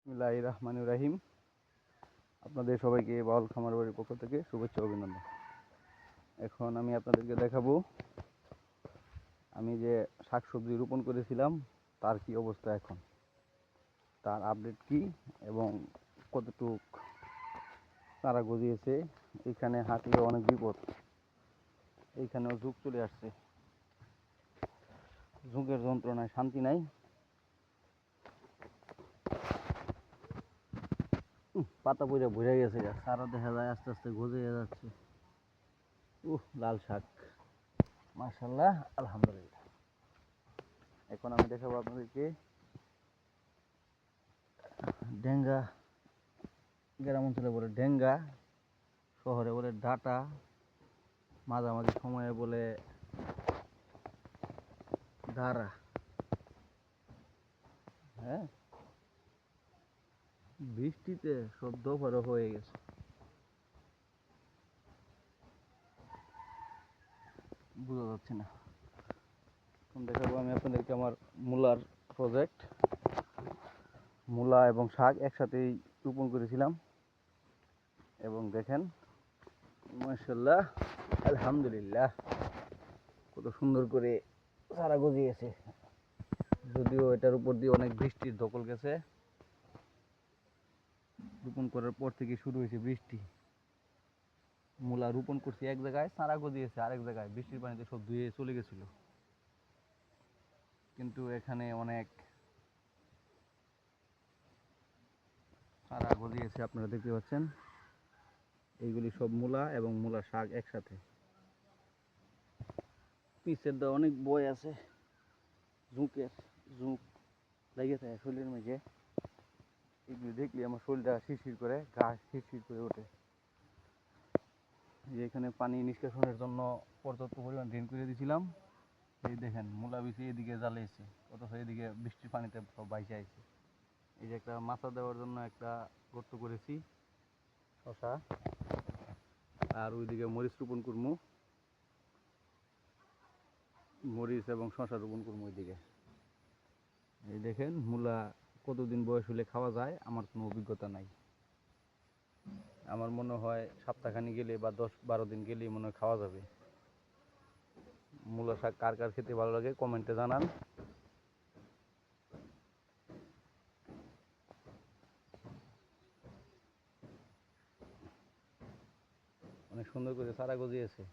বিসমিল্লাহির রহমানির রহিম। আপনাদের সবাইকে বাউল খামার বাড়ির পক্ষ থেকে শুভেচ্ছা অভিনন্দন। এখন আমি আপনাদেরকে দেখাবো আমি যে শাকসবজি রোপণ করেছিলাম তার কি অবস্থা, এখন তার আপডেট কি এবং কতটুক তারা গজিয়েছে। এখানে হাঁটলে অনেক বিপদ, এইখানেও ঝুঁক চলে আসছে, ঝুঁকের যন্ত্রণায় শান্তি নাই। পাতা পড়ে ভরে গেছে, সারা দেখা যায় আস্তে আস্তে গজে যাচ্ছে। লাল শাক, মাশাআল্লাহ, আলহামদুলিল্লাহ। এখন আমি দেখাবো আপনাদেরকে ডেঙ্গা। গ্রাম অঞ্চলে বলে ডেঙ্গা, শহরে বলে ডাটা, মাঝামাঝি সময়ে বলে দাঁড়া। হ্যাঁ, বৃষ্টিতে সব দফারফ হয়ে গেছে। বোঝা যাচ্ছে না। এখন দেখাবো আমি আপনাদেরকে আমার মূলার প্রজেক্ট। মূলা এবং শাক একসাথেই রোপণ করেছিলাম এবং দেখেন মাশাআল্লাহ, আলহামদুলিল্লাহ, কত সুন্দর করে চারা গজিয়েছে। যদিও এটার উপর দিয়ে অনেক বৃষ্টির দখল গেছে, রোপণ করার পর থেকে শুরু হয়েছে বৃষ্টি। মূলা রোপণ করছি এক জায়গায়, চারা গজিয়েছে আরেক জায়গায়, বৃষ্টির পানিতে সব ধুয়ে চলে গেছিল। কিন্তু এখানে অনেক চারা গজিয়েছে, আপনারা দেখতে পাচ্ছেন। এইগুলি সব মূলা এবং মূলা শাক একসাথে। পিছের দা অনেক বয় আছে, ঝুঁক লেগে থাকে শরীরের মধ্যে। এগুলি দেখলে আমার শরীরটা শিরশির করে, গা শিরশির করে ওঠে। যে এখানে পানি নিষ্কাশনের জন্য পর্যাপ্ত পরিমাণ ড্রেন করে দিয়েছিলাম। এই দেখেন মূলা বিচি এদিকে জ্বালিয়েছে, অথচ এদিকে বৃষ্টির পানিতে সব বাইসে আইছে। এই যে একটা মাছা দেওয়ার জন্য একটা গর্ত করেছি, শশা, আর ওইদিকে মরিচ রোপণ করবো, মরিচ এবং শশা রোপণ করবো ওইদিকে। এই দেখেন মূলা কতদিন বয়স হলে খাওয়া যায়, আমার কোনো অভিজ্ঞতা নাই। আমার মনে হয় সপ্তাহখানি গেলে বা 10-12 দিন গেলেই মনে হয় খাওয়া যাবে। মূলা শাক কার কার খেতে ভালো লাগে কমেন্টে জানান। অনেক সুন্দর করে চারা গজিয়েছে।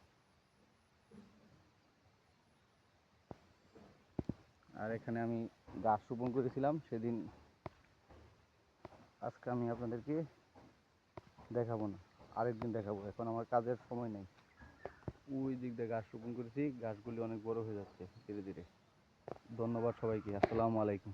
আর এখানে আমি গাছ রোপণ করেছিলাম সেদিন, আজকে আমি আপনাদেরকে দেখাবো না, আরেকদিন দেখাবো। এখন আমার কাজের সময় নেই। ওই দিক দিয়ে গাছ রোপণ করেছি, গাছগুলি অনেক বড় হয়ে যাচ্ছে ধীরে ধীরে। ধন্যবাদ সবাইকে, আসসালামু আলাইকুম।